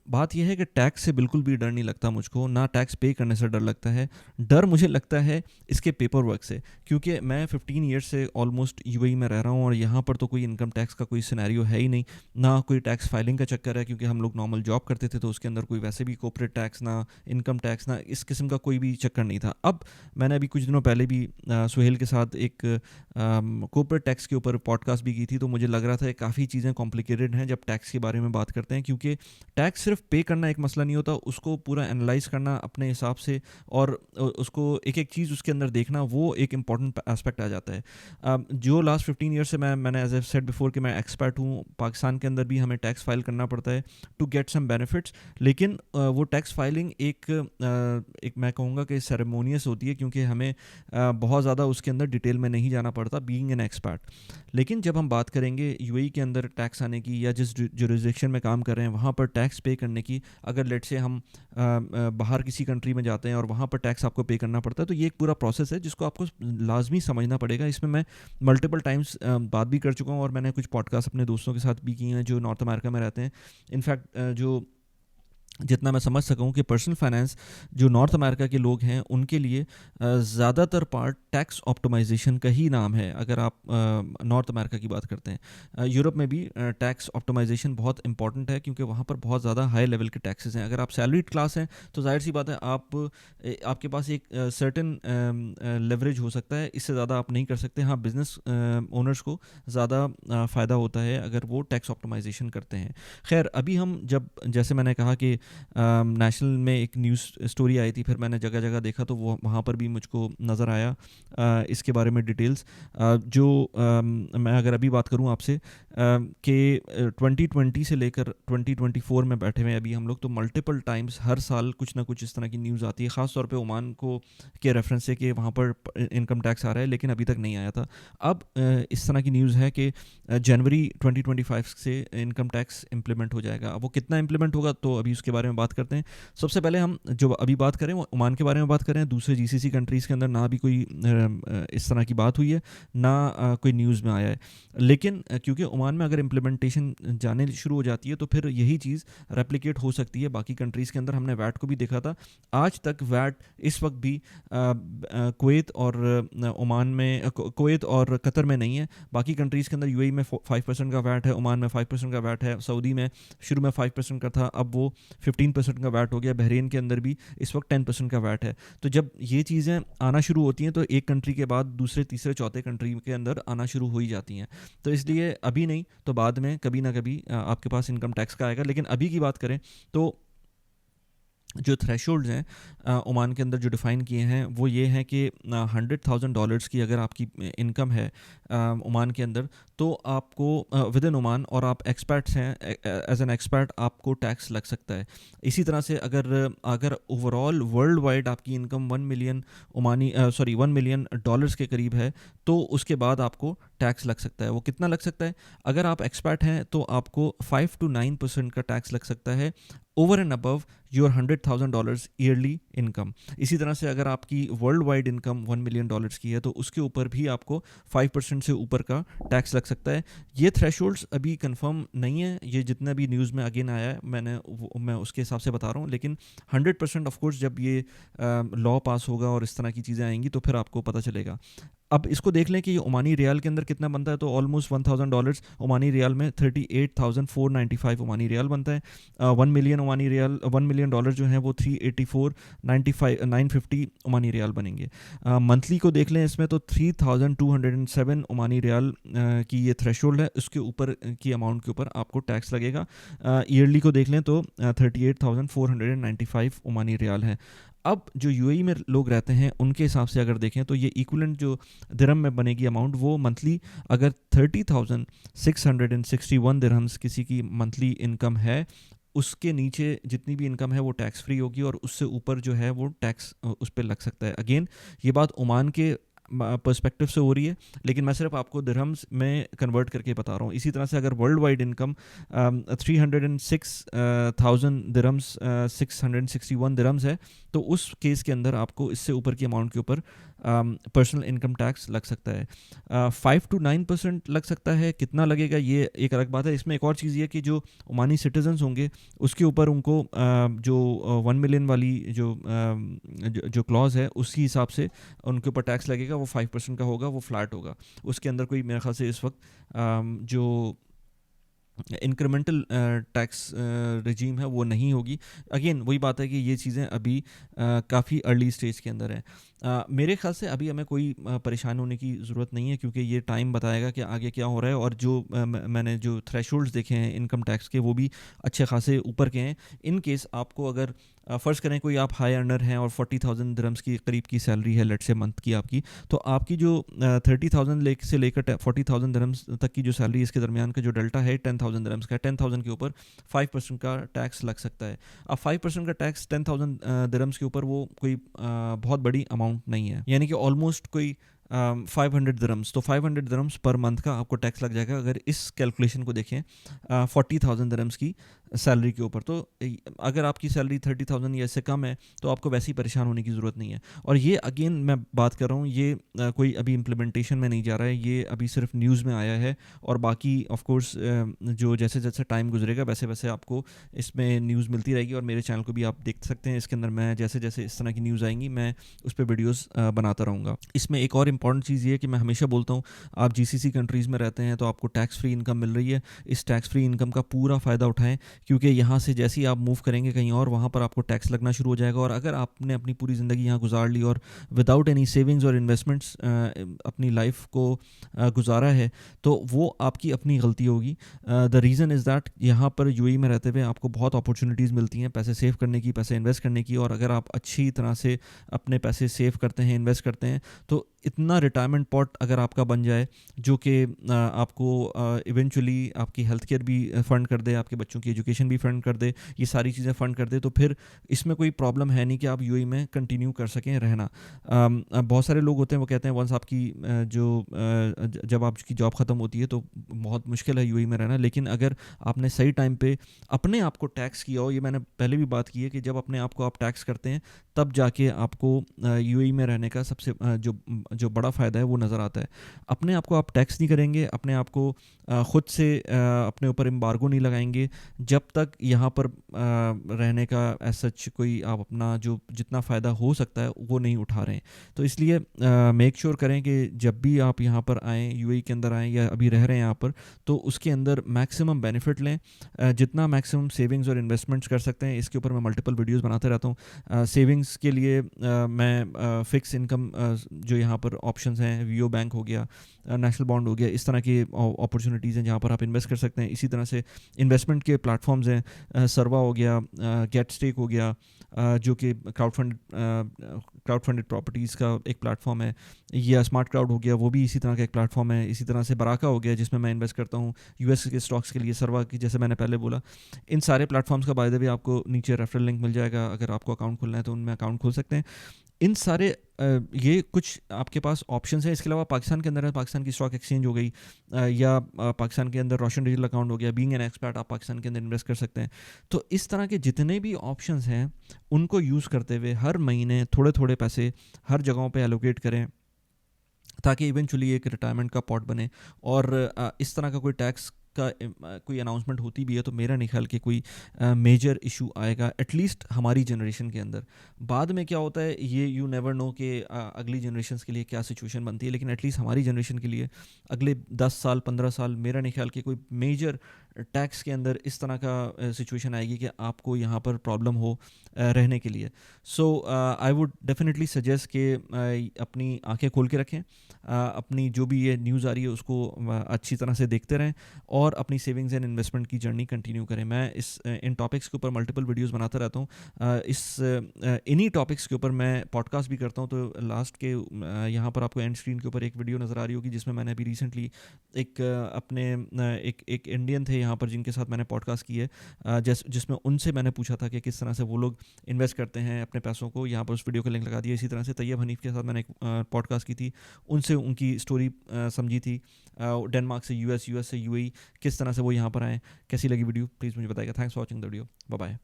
बात यह है कि टैक्स से बिल्कुल भी डर नहीं लगता मुझको, ना टैक्स पे करने से डर लगता है। डर मुझे लगता है इसके पेपर वर्क से, क्योंकि मैं 15 ईयर्स से ऑलमोस्ट यूएई में रह रहा हूँ और यहाँ पर तो कोई इनकम टैक्स का कोई सिनेरियो है ही नहीं, ना कोई टैक्स फाइलिंग का चक्कर है, क्योंकि हम लोग नॉर्मल जॉब करते थे तो उसके अंदर कोई वैसे भी कॉर्पोरेट टैक्स, ना इनकम टैक्स, ना इस किस्म का कोई भी चक्कर नहीं था। अब मैंने अभी कुछ दिनों पहले भी सुहेल के साथ एक कॉर्पोरेट टैक्स के ऊपर पॉडकास्ट भी की थी, तो मुझे लग रहा था कि काफ़ी चीज़ें कॉम्प्लिकेटेड हैं जब टैक्स के बारे में बात करते हैं, क्योंकि टैक्स सिर्फ पे करना एक मसला नहीं होता, उसको पूरा एनालाइज करना अपने हिसाब से और उसको एक एक चीज़ उसके अंदर देखना, वो एक इंपॉर्टेंट एस्पेक्ट आ जाता है। जो लास्ट 15 ईयर से मैंने एज ए सेड बिफोर कि मैं एक्सपर्ट हूँ, पाकिस्तान के अंदर भी हमें टैक्स फाइल करना पड़ता है टू गेट सम बेनिफिट्स, लेकिन वो टैक्स फाइलिंग एक मैं कहूँगा कि सेरेमोनियस होती है, क्योंकि हमें बहुत ज़्यादा उसके अंदर डिटेल में नहीं जाना पड़ता बीइंग एन एक्सपर्ट। लेकिन जब हम बात करेंगे यूएई के अंदर टैक्स आने की, या जिस जुरिसडिक्शन में काम कर रहे हैं वहाँ पर टैक्स पे करने की, अगर लेट से हम बाहर किसी कंट्री में जाते हैं और वहाँ पर टैक्स आपको पे करना पड़ता है, तो ये एक पूरा प्रोसेस है जिसको आपको लाजमी समझना पड़ेगा। इसमें मैं मल्टीपल टाइम्स बात भी कर चुका हूँ और मैंने कुछ पॉडकास्ट अपने दोस्तों के साथ भी किए हैं जो नॉर्थ अमेरिका में रहते हैं। इनफैक्ट जो जितना मैं समझ सका हूँ कि पर्सनल फाइनेंस जो नॉर्थ अमेरिका के लोग हैं उनके लिए ज़्यादातर पार्ट टैक्स ऑप्टिमाइजेशन का ही नाम है, अगर आप नॉर्थ अमेरिका की बात करते हैं। यूरोप में भी टैक्स ऑप्टिमाइजेशन बहुत इंपॉर्टेंट है, क्योंकि वहाँ पर बहुत ज़्यादा हाई लेवल के टैक्सेस हैं। अगर आप सैलरीड क्लास हैं तो जाहिर सी बात है आपके पास एक सर्टेन लेवरेज हो सकता है, इससे ज़्यादा आप नहीं कर सकते। हाँ, बिजनेस ओनर्स को ज़्यादा फ़ायदा होता है अगर वो टैक्स ऑप्टिमाइजेशन करते हैं। खैर, अभी हम जब, जैसे मैंने कहा कि नेशनल में एक न्यूज़ स्टोरी आई थी, फिर मैंने जगह जगह देखा तो वो वहाँ पर भी मुझको नज़र आया इसके बारे में डिटेल्स। जो मैं अगर अभी बात करूँ आपसे कि 2020 से लेकर 2024 में बैठे हुए अभी हम लोग, तो मल्टीपल टाइम्स हर साल कुछ ना कुछ इस तरह की न्यूज़ आती है, ख़ास तौर पे ओमान को के रेफरेंस से कि वहाँ पर इनकम टैक्स आ रहा है, लेकिन अभी तक नहीं आया था। अब इस तरह की न्यूज़ है कि जनवरी 2025 से इनकम टैक्स इम्प्लीमेंट हो जाएगा। अब वो कितना इम्प्लीमेंट होगा तो अभी उसके बारे में बात करते हैं। सबसे पहले हम जो अभी बात करें वो ओमान के बारे में बात करें। दूसरे जीसीसी कंट्रीज़ के अंदर ना भी कोई इस तरह की बात हुई है, ना कोई न्यूज़ में आया है। लेकिन क्योंकि ओमान में अगर इम्प्लीमेंटेशन जाने शुरू हो जाती है तो फिर यही चीज़ रेप्लिकेट हो सकती है बाकी कंट्रीज़ के अंदर। हमने वैट को भी देखा था, आज तक वैट इस वक्त भी कुवैत और ओमान में, कुवैत और कतर में नहीं है। बाकी कंट्रीज़ के अंदर यूएई में 5% का वैट है, ओमान में 5% का वैट है, सऊदी में शुरू में 5% का था, अब वो 15% का वैट हो गया, बहरीन के अंदर भी इस वक्त 10% का वैट है। तो जब ये चीज़ें आना शुरू होती हैं तो एक कंट्री के बाद दूसरे तीसरे चौथे कंट्री के अंदर आना शुरू हो ही जाती हैं। तो इसलिए अभी नहीं तो बाद में कभी ना कभी आपके पास इनकम टैक्स का आएगा। लेकिन अभी की बात करें तो जो थ्रेशोल्ड्स हैं ओमान के अंदर जो डिफ़ाइन किए हैं वो ये हैं कि $100,000 की अगर आपकी इनकम है ओमान के अंदर, तो आपको विद इन ओमान, और आप एक्सपर्ट्स हैं, एज एन एक्सपर्ट आपको टैक्स लग सकता है। इसी तरह से अगर ओवरऑल वर्ल्ड वाइड आपकी इनकम 1 मिलियन डॉलर्स के करीब है तो उसके बाद आपको टैक्स लग सकता है। वो कितना लग सकता है? अगर आप एक्सपर्ट हैं तो आपको 5 to 9% का टैक्स लग सकता है over and above your $100,000 yearly income. इसी तरह से अगर आपकी वर्ल्ड वाइड इनकम $1 मिलियन की है तो उसके ऊपर भी आपको 5% से ऊपर का टैक्स लग सकता है। ये थ्रेशोल्ड्स अभी कंफर्म नहीं है, ये जितना भी न्यूज़ में अगेन आया है मैं उसके हिसाब से बता रहा हूँ। लेकिन 100% ऑफ कोर्स जब ये लॉ पास होगा और इस तरह की चीज़ें आएंगी तो फिर आपको पता चलेगा। अब इसको देख लें कि ये ओमानी रियाल के अंदर कितना बनता है, तो ऑलमोस्ट $1,000 ओमानी रियाल में 38,495 ओमानी रियाल बनता है। 1 मिलियन डॉलर जो है वो 384,950 ओमानी रियाल बनेंगे। मंथली को देख लें इसमें तो 3,207 ओमानी रियाल की ये थ्रेशोल्ड है, उसके ऊपर की अमाउंट के ऊपर आपको टैक्स लगेगा। ईयरली को देख लें तो 38,495 ओमानी रियाल है। अब जो यूएई में लोग रहते हैं उनके हिसाब से अगर देखें तो ये इक्विवेलेंट जो दिरहम में बनेगी अमाउंट, वो मंथली अगर 30,661 दिरहम्स किसी की मंथली इनकम है, उसके नीचे जितनी भी इनकम है वो टैक्स फ्री होगी और उससे ऊपर जो है वो टैक्स उस पर लग सकता है। अगेन ये बात ओमान के पर्सपेक्टिव से हो रही है, लेकिन मैं सिर्फ आपको दिरहम्स में कन्वर्ट करके बता रहा हूँ। इसी तरह से अगर world wide income 306,000 dirhams 661 dirhams है तो उस केस के अंदर आपको इससे ऊपर की अमाउंट के ऊपर पर्सनल इनकम टैक्स लग सकता है। 5 to 9% लग सकता है, कितना लगेगा ये एक अलग बात है। इसमें एक और चीज़ ये कि जो ओमानी सिटीजन्स होंगे उसके ऊपर उनको जो 1 मिलियन वाली जो क्लॉज है उसके हिसाब से उनके ऊपर टैक्स लगेगा, वो 5% का होगा, वो फ्लैट होगा। उसके अंदर कोई मेरे ख्याल से इस वक्त जो इंक्रीमेंटल टैक्स रजीम है वो नहीं होगी। अगेन वही बात है कि ये चीज़ें अभी काफ़ी अर्ली स्टेज के अंदर हैं। मेरे ख्याल से अभी हमें कोई परेशान होने की ज़रूरत नहीं है, क्योंकि ये टाइम बताएगा कि आगे क्या हो रहा है। और जो मैंने जो थ्रेशोल्ड्स देखे हैं इनकम टैक्स के, वो भी अच्छे खासे ऊपर के हैं। इन केस आपको अगर फ़र्ज़ करें कोई आप हाई अर्नर हैं और 40,000 दिरहम्स की करीब की सैलरी है लेट से मंथ की आपकी, तो आपकी जो 30,000 से लेकर 40,000 दिरहम्स तक की जो सैलरी, इसके दरमियान का जो डेल्टा है 10,000 दिरहम्स का है। 10,000 के ऊपर 5% का टैक्स लग सकता है। अब 5% का टैक्स 10,000 दिरहम्स के ऊपर वो कोई बहुत बड़ी अमाउंट नहीं है, यानी कि ऑलमोस्ट कोई 500 दिरहम्स। तो 500 दिरहम्स पर मंथ का आपको टैक्स लग जाएगा अगर इस कैलकुलेशन को देखें 40,000 दिरहम्स की सैलरी के ऊपर। तो अगर आपकी सैलरी 30,000 या इससे कम है तो आपको वैसे ही परेशान होने की ज़रूरत नहीं है। और ये अगेन मैं बात कर रहा हूँ, ये कोई अभी इम्प्लीमेंटेशन में नहीं जा रहा है, ये अभी सिर्फ न्यूज़ में आया है। और बाकी ऑफ कोर्स जो जैसे जैसे टाइम गुजरेगा वैसे वैसे आपको इसमें न्यूज़ मिलती रहेगी। और मेरे चैनल को भी आप देख सकते हैं, इसके अंदर मैं जैसे जैसे इस तरह की न्यूज़ आएंगी मैं उस पर वीडियोज़ बनाता रहूँगा। इसमें एक और इम्पॉर्टेंट चीज़ ये है कि मैं हमेशा बोलता हूँ, आप GCC कंट्रीज़ में रहते हैं तो आपको टैक्स फ्री इनकम मिल रही है। इस टैक्स फ्री इनकम का पूरा फ़ायदा उठाएं, क्योंकि यहाँ से जैसे ही आप मूव करेंगे कहीं और, वहाँ पर आपको टैक्स लगना शुरू हो जाएगा। और अगर आपने अपनी पूरी ज़िंदगी यहाँ गुजार ली और विदाउट एनी सेविंग्स और इन्वेस्टमेंट्स अपनी लाइफ को गुजारा है, तो वो आपकी अपनी गलती होगी। द रीज़न इज़ दैट यहाँ पर UAE में रहते हुए आपको बहुत अपॉर्चुनिटीज़ मिलती हैं पैसे सेव करने की, पैसे इन्वेस्ट करने की। और अगर आप अच्छी तरह से अपने पैसे सेव करते हैं, इन्वेस्ट करते हैं, तो इतना रिटायरमेंट पॉट अगर आपका बन जाए जो कि आपको इवेंचुअली आपकी हेल्थ केयर भी फ़ंड कर दे, आपके बच्चों की एजुकेशन भी फ़ंड कर दे, ये सारी चीज़ें फ़ंड कर दे, तो फिर इसमें कोई प्रॉब्लम है नहीं कि आप UAE में कंटिन्यू कर सकें रहना। बहुत सारे लोग होते हैं वो कहते हैं वंस आपकी जब आपकी जॉब ख़त्म होती है तो बहुत मुश्किल है UAE में रहना। लेकिन अगर आपने सही टाइम पे अपने आप को टैक्स किया हो, ये मैंने पहले भी बात की है कि जब अपने आप को आप टैक्स करते हैं तब जाके आपको UAE में रहने का सबसे जो बड़ा फ़ायदा है वो नज़र आता है। अपने आप को आप टैक्स नहीं करेंगे, अपने आप को ख़ुद से अपने ऊपर एम्बार्गो नहीं लगाएंगे, जब तक यहाँ पर रहने का एज सच कोई आप अपना जो जितना फ़ायदा हो सकता है वो नहीं उठा रहे हैं। तो इसलिए मेक श्योर करें कि जब भी आप यहाँ पर आएँ, UAE के अंदर आएँ या अभी रह रहे हैं यहाँ पर, तो उसके अंदर मैक्सिमम बेनिफिट लें, जितना मैक्सिमम सेविंग्स और इन्वेस्टमेंट्स कर सकते हैं। इसके ऊपर मैं मल्टीपल वीडियोज़ बनाते रहता हूँ। सेविंग्स के लिए मैं फ़िक्स इनकम जो यहाँ पर ऑप्शंस हैं, वीओ बैंक हो गया, नेशनल बॉन्ड हो गया, इस तरह की अपॉर्चुनिटीज़ हैं जहाँ पर आप इन्वेस्ट कर सकते हैं। इसी तरह से इन्वेस्टमेंट के प्लेटफॉर्म्स हैं, सर्वा हो गया, गेट स्टेक हो गया, जो कि क्राउड फंडेड प्रॉपर्टीज़ का एक प्लेटफॉर्म है, या स्मार्ट क्राउड हो गया, वो भी इसी तरह का एक प्लेटफॉर्म है। इसी तरह से बराका हो गया जिसमें मैं इन्वेस्ट करता हूँ US के स्टॉक्स के लिए, सर्वा की जैसे मैंने पहले बोला। इन सारे प्लेटफॉर्म्स का बाय द वे आपको नीचे रेफरल लिंक मिल जाएगा, अगर आपको अकाउंट खोलना है तो उनमें अकाउंट खोल सकते हैं। इन सारे ये कुछ आपके पास ऑप्शंस हैं। इसके अलावा पाकिस्तान के अंदर है, पाकिस्तान की स्टॉक एक्सचेंज हो गई, या पाकिस्तान के अंदर रोशन डिजिटल अकाउंट हो गया, बीइंग एन एक्सपर्ट आप पाकिस्तान के अंदर इन्वेस्ट कर सकते हैं। तो इस तरह के जितने भी ऑप्शंस हैं उनको यूज़ करते हुए हर महीने थोड़े थोड़े पैसे हर जगहों पे एलोकेट करें, ताकि इवेंचुअली एक रिटायरमेंट का पॉट बने। और इस तरह का कोई टैक्स का कोई अनाउंसमेंट होती भी है तो मेरा नहीं ख्याल कि कोई मेजर इशू आएगा, एटलीस्ट हमारी जनरेशन के अंदर। बाद में क्या होता है ये यू नेवर नो कि अगली जनरेशन्स के लिए क्या सिचुएशन बनती है, लेकिन एटलीस्ट हमारी जनरेशन के लिए अगले 10 साल 15 साल मेरा नहीं ख्याल कि कोई मेजर टैक्स के अंदर इस तरह का सिचुएशन आएगी कि आपको यहाँ पर प्रॉब्लम हो रहने के लिए। सो आई वुड डेफिनेटली सजेस्ट कि अपनी आंखें खोल के रखें, अपनी जो भी ये न्यूज़ आ रही है उसको अच्छी तरह से देखते रहें और अपनी सेविंग्स एंड इन्वेस्टमेंट की जर्नी कंटिन्यू करें। मैं इन टॉपिक्स के ऊपर मल्टीपल वीडियोज़ बनाता रहता हूँ। इन्हीं टॉपिक्स के ऊपर मैं पॉडकास्ट भी करता हूँ। तो लास्ट के यहाँ पर आपको एंड स्क्रीन के ऊपर एक वीडियो नज़र आ रही होगी जिसमें मैंने अभी रिसेंटली एक इंडियन थे यहाँ पर जिनके साथ मैंने पॉडकास्ट की है, जिसमें उनसे मैंने पूछा था कि किस तरह से वो लोग इन्वेस्ट करते हैं अपने पैसों को। यहाँ पर उस वीडियो का लिंक लगा दिया। इसी तरह से तैयब हनीफ के साथ मैंने एक पॉडकास्ट की थी, उनसे उनकी स्टोरी समझी थी, डेनमार्क से US से UAE, किस तरह से वो यहाँ पर आए। कैसी लगी वीडियो प्लीज़ मुझे बताइएगा। Thanks for watching the video, bye bye.